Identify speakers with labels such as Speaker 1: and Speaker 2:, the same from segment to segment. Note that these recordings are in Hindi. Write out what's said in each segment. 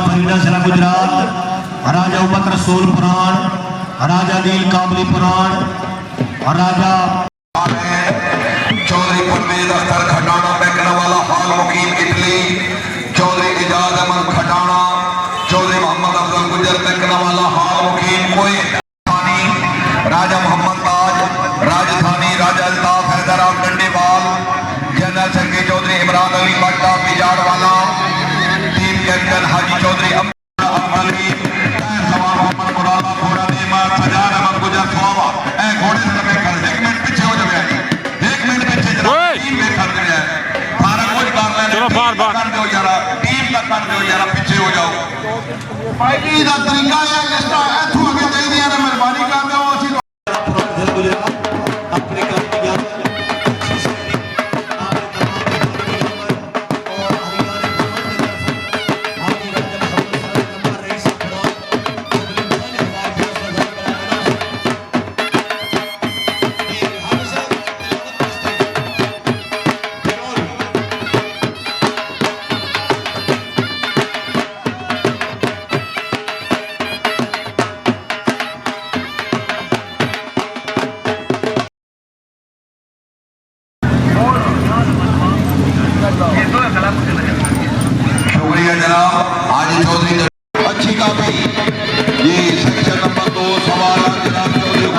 Speaker 1: फरीदा जिला गुजरात, राजा उमत रसूल पुरान, राजा दिल काबली पुरान, राजा
Speaker 2: चौधरी परवेज अख्तर खटाना बैकना वाला हाल मुकीम इटली, चौधरी इजाज अहमद खटाना, चौधरी मोहम्मद अफजल गुजर बैकना वाला हाल मुकीम कोई, राजा मोहम्मद ताज राजधानी, Raja Altaf Haider of Dandewal, general secretary Chaudhry Imran Ali Bhatta बिजार वाला, टीम कैप्टन हाजी चौधरी अली, मोहम्मद मुरादा घोड़ा नेमर सजाद अहमद गुजर स्वावा ए घोड़े से लगे कर 1 मिनट पीछे हो जाओ, 1 मिनट पीछे जनाब टीम में कर रहे हैं सारा कुछ कर रहे हैं, चलो बार-बार कर दो यार, टीम का कर दो यार, पीछे हो जाओ भाई दा तरीका है इस तरह इथों आगे दे दिया ना मेहरबानी कर दो ਅਸੀਂ
Speaker 1: अपने
Speaker 2: शुक्रिया जनाब हाजी चौधरी अच्छी काफी ये सेक्शन नंबर 2 सवाल जनाब चौधरी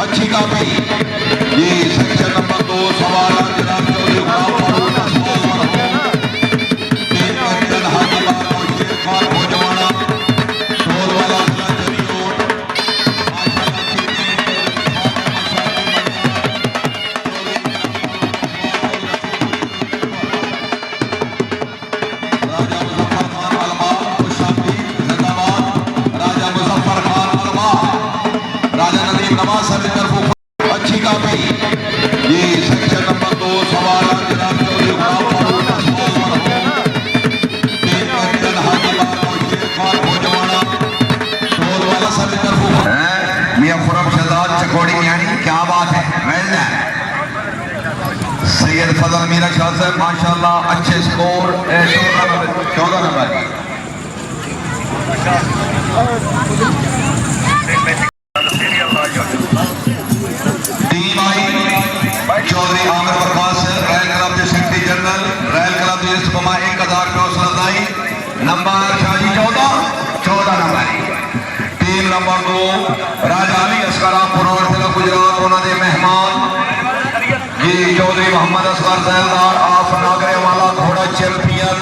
Speaker 2: अच्छी काफी ये सेक्शन नंबर 2 सवाल जनाब चौधरी अच्छी काफी ये सेक्शन नंबर 2 सवाल जनाब चौधरी मियां खुरम शहजाद चकोड़ी यानी क्या बात है, सैयद फजल मीरा शाह साहब माशाल्लाह अच्छे स्कोर 14 नंबर टीम आई चौधरी आमिर प्रकाश रैल क्लब के सेक्रेटरी जनरल रैल क्लब के इस्तेमा 1000 रुपये सदाई नंबर शाही 14 number team number 2 Raja Ali असगरा पुरान जिला गुजरात उन्होंने मेहमान ये चौधरी मोहम्मद असगर जैलदार ऑफ नागरे वाला घोड़ा चैंपियन,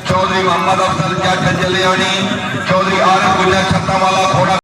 Speaker 2: चौधरी मोहम्मद अफजल जट जलियानी, चौधरी आरिफ गुजर छत्ता वाला घोड़ा